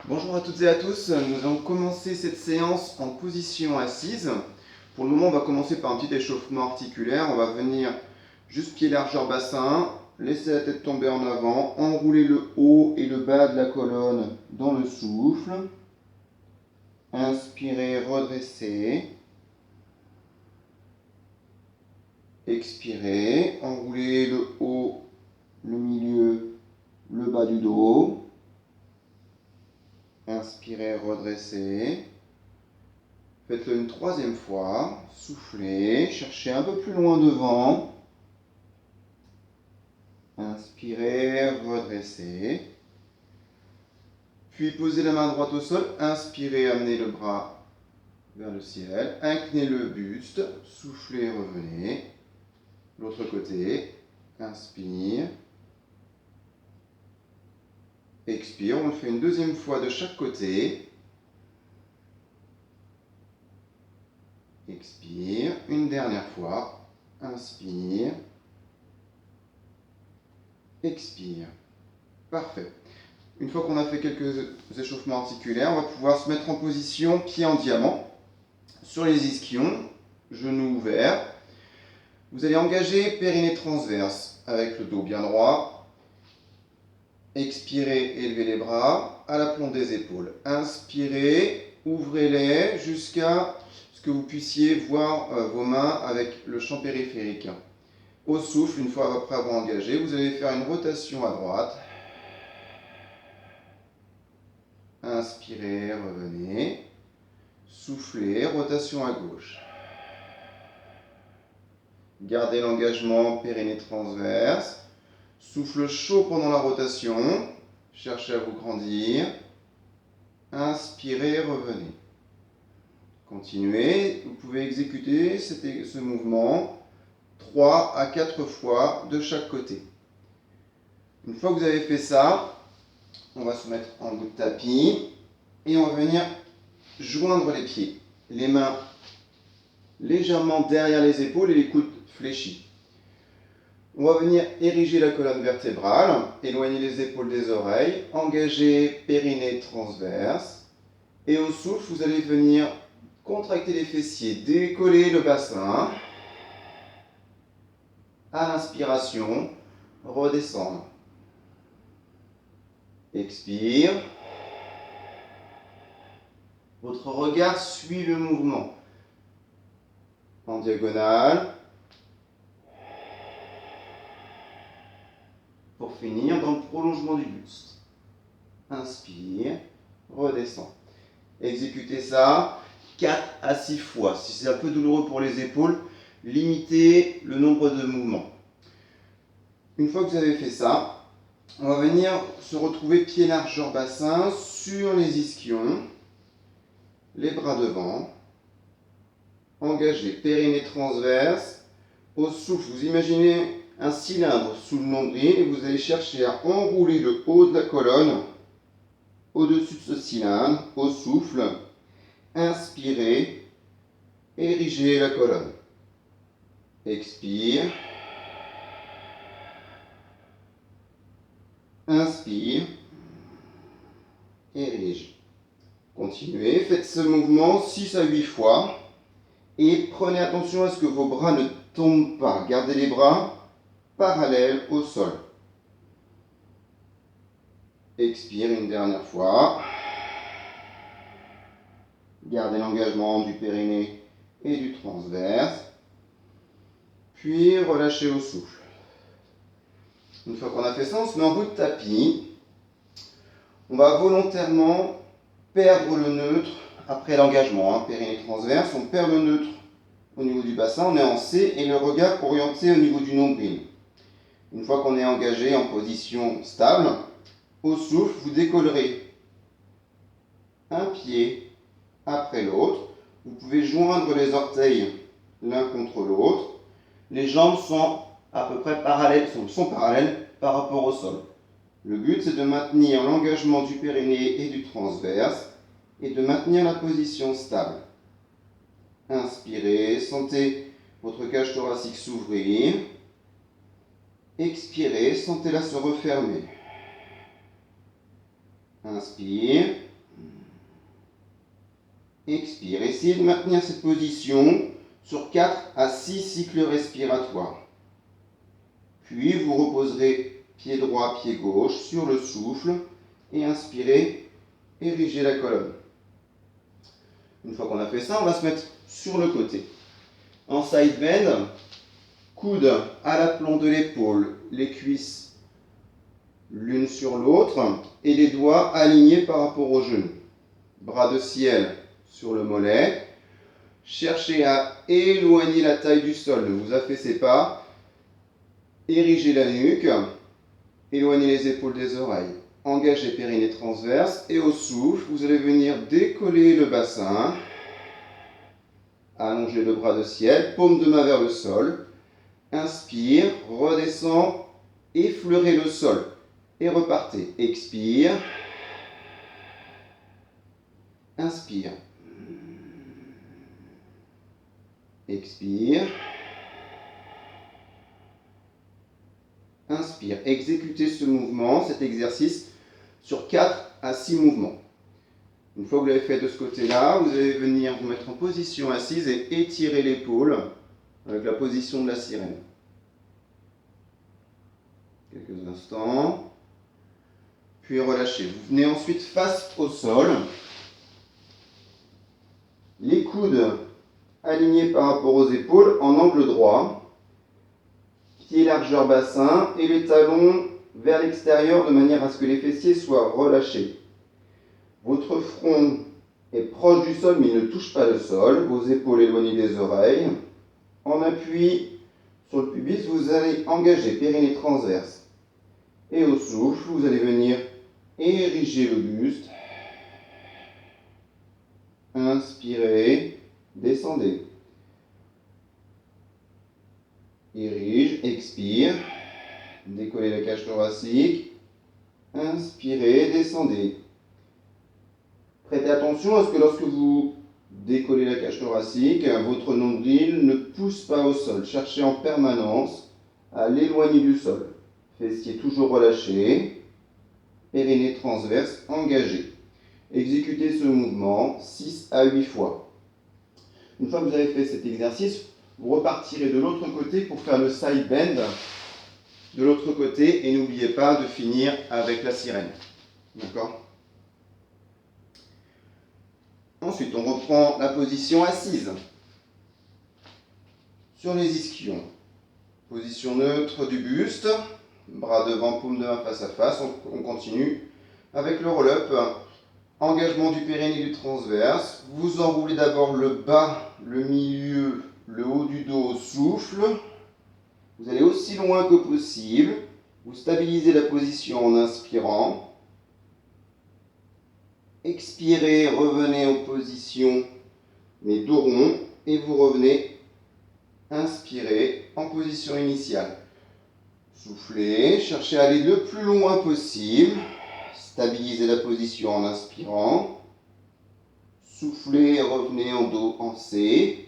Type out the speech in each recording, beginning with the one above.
Bonjour à toutes et à tous, nous allons commencer cette séance en position assise. Pour le moment, on va commencer par un petit échauffement articulaire. On va venir juste pied largeur bassin, laisser la tête tomber en avant, enrouler le haut et le bas de la colonne dans le souffle. Inspirez, redressez. Expirez, enroulez le haut, le milieu, le bas du dos. Inspirez, redressez. Faites-le une troisième fois. Soufflez, cherchez un peu plus loin devant. Inspirez, redressez. Puis posez la main droite au sol. Inspirez, amenez le bras vers le ciel. Inclinez le buste. Soufflez, revenez. L'autre côté. Inspire. Expire. On le fait une deuxième fois de chaque côté. Expire. Une dernière fois. Inspire. Expire. Parfait. Une fois qu'on a fait quelques échauffements articulaires, on va pouvoir se mettre en position pied en diamant sur les ischions, genoux ouverts. Vous allez engager périnée transverse avec le dos bien droit. Expirez, élevez les bras à l'aplomb des épaules. Inspirez, ouvrez-les jusqu'à ce que vous puissiez voir vos mains avec le champ périphérique. Au souffle, une fois après avoir engagé, vous allez faire une rotation à droite. Inspirez, revenez. Soufflez, rotation à gauche. Gardez l'engagement périnée transverse. Souffle chaud pendant la rotation. Cherchez à vous grandir. Inspirez, revenez. Continuez. Vous pouvez exécuter ce mouvement 3 à 4 fois de chaque côté. Une fois que vous avez fait ça, on va se mettre en bout de tapis et on va venir joindre les pieds. Les mains légèrement derrière les épaules et les coudes fléchis. On va venir ériger la colonne vertébrale, éloigner les épaules des oreilles, engager périnée transverse. Et au souffle, vous allez venir contracter les fessiers, décoller le bassin. À l'inspiration, redescendre. Expire. Votre regard suit le mouvement. En diagonale. Pour finir dans le prolongement du buste. Inspire, redescend. Exécutez ça 4 à 6 fois. Si c'est un peu douloureux pour les épaules, limitez le nombre de mouvements. Une fois que vous avez fait ça, on va venir se retrouver pied largeur bassin sur les ischions, les bras devant, engagez périnée transverse. Au souffle, vous imaginez un cylindre sous le nombril et vous allez chercher à enrouler le haut de la colonne au-dessus de ce cylindre. Au souffle, inspirez, érigez la colonne. Expire. Inspire. Érige. Continuez, faites ce mouvement 6 à 8 fois et prenez attention à ce que vos bras ne tombent pas. Gardez les bras parallèles au sol. Expire une dernière fois. Gardez l'engagement du périnée et du transverse. Puis relâchez au souffle. Une fois qu'on a fait ça, on se met en bout de tapis. On va volontairement perdre le neutre après l'engagement. Périnée transverse, on perd le neutre au niveau du bassin, on est en C et le regard orienté au niveau du nombril. Une fois qu'on est engagé en position stable, au souffle, vous décollerez un pied après l'autre. Vous pouvez joindre les orteils l'un contre l'autre. Les jambes sont à peu près parallèles, sont parallèles par rapport au sol. Le but, c'est de maintenir l'engagement du périnée et du transverse et de maintenir la position stable. Inspirez, sentez votre cage thoracique s'ouvrir. Expirez, sentez-la se refermer. Inspire, expire. Essayez de maintenir cette position sur 4 à 6 cycles respiratoires. Puis vous reposerez pied droit, pied gauche sur le souffle et inspirez, érigez la colonne. Une fois qu'on a fait ça, on va se mettre sur le côté. En side bend, coude à l'aplomb de l'épaule, les cuisses l'une sur l'autre et les doigts alignés par rapport aux genoux. Bras de ciel sur le mollet. Cherchez à éloigner la taille du sol, ne vous affaissez pas. Érigez la nuque, éloignez les épaules des oreilles. Engagez périnée transverse et au souffle, vous allez venir décoller le bassin. Allongez le bras de ciel, paume de main vers le sol. Inspire, redescend, effleurez le sol et repartez. Expire. Inspire. Expire. Inspire. Exécutez ce mouvement, cet exercice, sur 4 à 6 mouvements. Une fois que vous l'avez fait de ce côté-là, vous allez venir vous mettre en position assise et étirer l'épaule avec la position de la sirène. Quelques instants. Puis relâchez. Vous venez ensuite face au sol. Les coudes alignés par rapport aux épaules en angle droit. Pieds largeur bassin et les talons vers l'extérieur de manière à ce que les fessiers soient relâchés. Votre front est proche du sol mais il ne touche pas le sol. Vos épaules éloignées des oreilles. En appui sur le pubis, vous allez engager périnée transverse. Et au souffle, vous allez venir ériger le buste. Inspirez, descendez. Érige, expire. Décollez la cage thoracique. Inspirez, descendez. Prêtez attention à ce que lorsque vous décollez la cage thoracique, votre nombril ne pousse pas au sol. Cherchez en permanence à l'éloigner du sol. Fessiers toujours relâchés. Périnée transverse engagée. Exécutez ce mouvement 6 à 8 fois. Une fois que vous avez fait cet exercice, vous repartirez de l'autre côté pour faire le side bend de l'autre côté et n'oubliez pas de finir avec la sirène. D'accord ? Ensuite, on reprend la position assise sur les ischions. Position neutre du buste, bras devant, paume de main face à face. On continue avec le roll-up. Engagement du périnée et du transverse. Vous enroulez d'abord le bas, le milieu, le haut du dos au souffle. Vous allez aussi loin que possible. Vous stabilisez la position en inspirant. Expirez, revenez en position, mais dos rond, et vous revenez, inspirez en position initiale. Soufflez, cherchez à aller le plus loin possible. Stabilisez la position en inspirant. Soufflez, revenez en dos en C.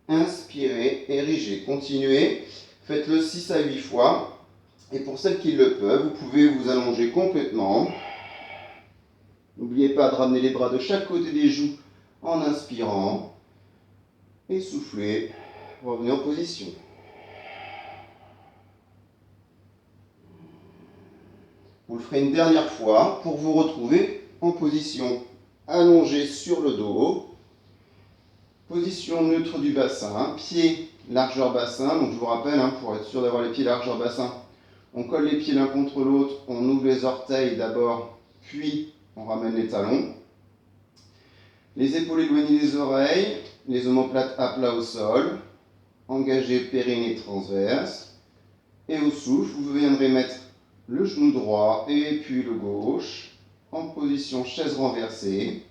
Inspirez, érigez. Continuez, faites-le 6 à 8 fois. Et pour celles qui le peuvent, vous pouvez vous allonger complètement. N'oubliez pas de ramener les bras de chaque côté des joues en inspirant. Et soufflez, revenez en position. Vous le ferez une dernière fois pour vous retrouver en position allongée sur le dos. Position neutre du bassin, pieds largeur bassin. Donc je vous rappelle, pour être sûr d'avoir les pieds largeur bassin, on colle les pieds l'un contre l'autre, on ouvre les orteils d'abord, puis on ramène les talons. Les épaules éloignées des oreilles, les omoplates à plat au sol. Engagez périnée transverse. Et au souffle, vous viendrez mettre le genou droit et puis le gauche en position chaise renversée.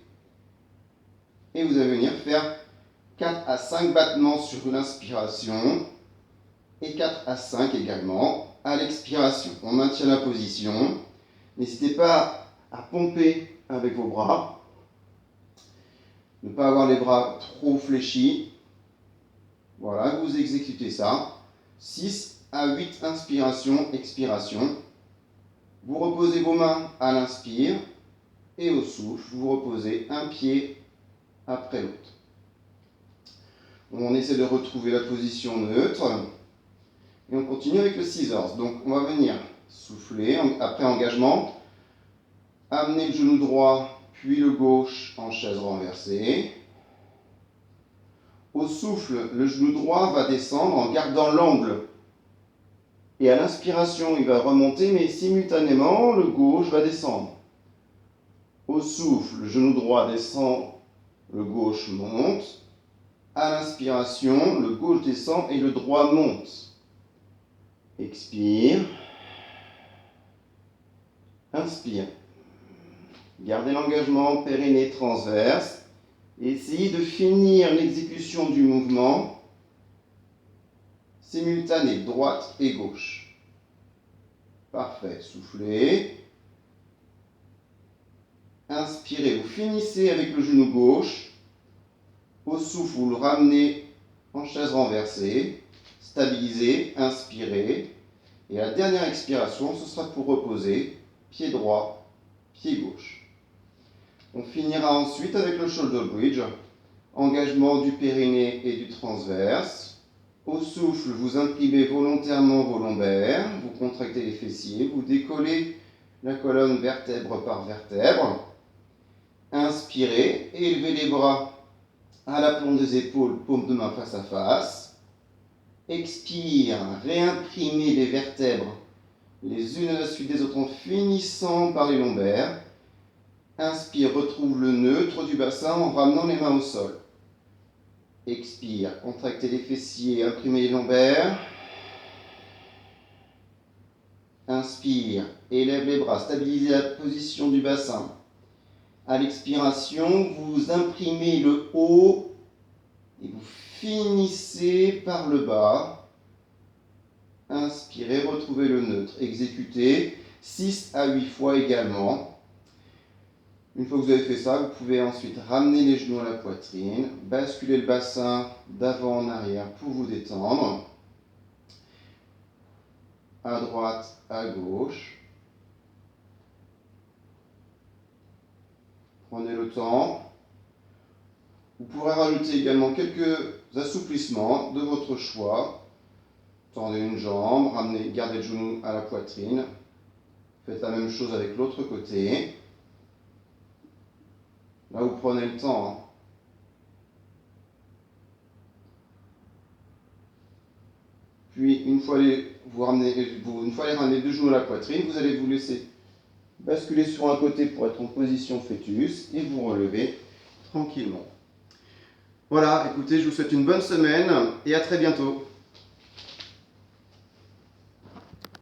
Et vous allez venir faire 4 à 5 battements sur l'inspiration et 4 à 5 également à l'expiration. On maintient la position. N'hésitez pas à pomper avec vos bras. Ne pas avoir les bras trop fléchis. Voilà, vous exécutez ça. 6 à 8 inspirations, expiration. Vous reposez vos mains à l'inspire et au souffle, vous reposez un pied après l'autre. On essaie de retrouver la position neutre. Et on continue avec le scissors. Donc on va venir souffler, après engagement, amener le genou droit, puis le gauche en chaise renversée. Au souffle, le genou droit va descendre en gardant l'angle. Et à l'inspiration, il va remonter, mais simultanément, le gauche va descendre. Au souffle, le genou droit descend, le gauche monte. À l'inspiration, le gauche descend et le droit monte. Expire. Inspire. Gardez l'engagement périnée transverse. Et essayez de finir l'exécution du mouvement simultané, droite et gauche. Parfait. Soufflez. Inspirez. Vous finissez avec le genou gauche. Au souffle, vous le ramenez en chaise renversée. Stabilisez. Inspirez. Et à la dernière expiration, ce sera pour reposer. Pied droit, pied gauche. On finira ensuite avec le shoulder bridge. Engagement du périnée et du transverse. Au souffle, vous imprimez volontairement vos lombaires. Vous contractez les fessiers. Vous décollez la colonne vertèbre par vertèbre. Inspirez. Élevez les bras à la plombe des épaules, paume de main face à face. Expire. Réimprimez les vertèbres les unes à la suite des autres en finissant par les lombaires. Inspire, retrouve le neutre du bassin en ramenant les mains au sol. Expire, contractez les fessiers, imprimez les lombaires. Inspire, élève les bras, stabilisez la position du bassin. À l'expiration, vous imprimez le haut et vous finissez par le bas. Inspirez, retrouvez le neutre. Exécutez 6 à 8 fois également. Une fois que vous avez fait ça, vous pouvez ensuite ramener les genoux à la poitrine, basculer le bassin d'avant en arrière pour vous détendre. À droite, à gauche. Prenez le temps. Vous pourrez rajouter également quelques assouplissements de votre choix. Tendez une jambe, gardez le genou à la poitrine. Faites la même chose avec l'autre côté. Là, vous prenez le temps. Puis, une fois les ramener deux genoux à la poitrine, vous allez vous laisser basculer sur un côté pour être en position fœtus et vous relever tranquillement. Voilà, écoutez, je vous souhaite une bonne semaine et à très bientôt.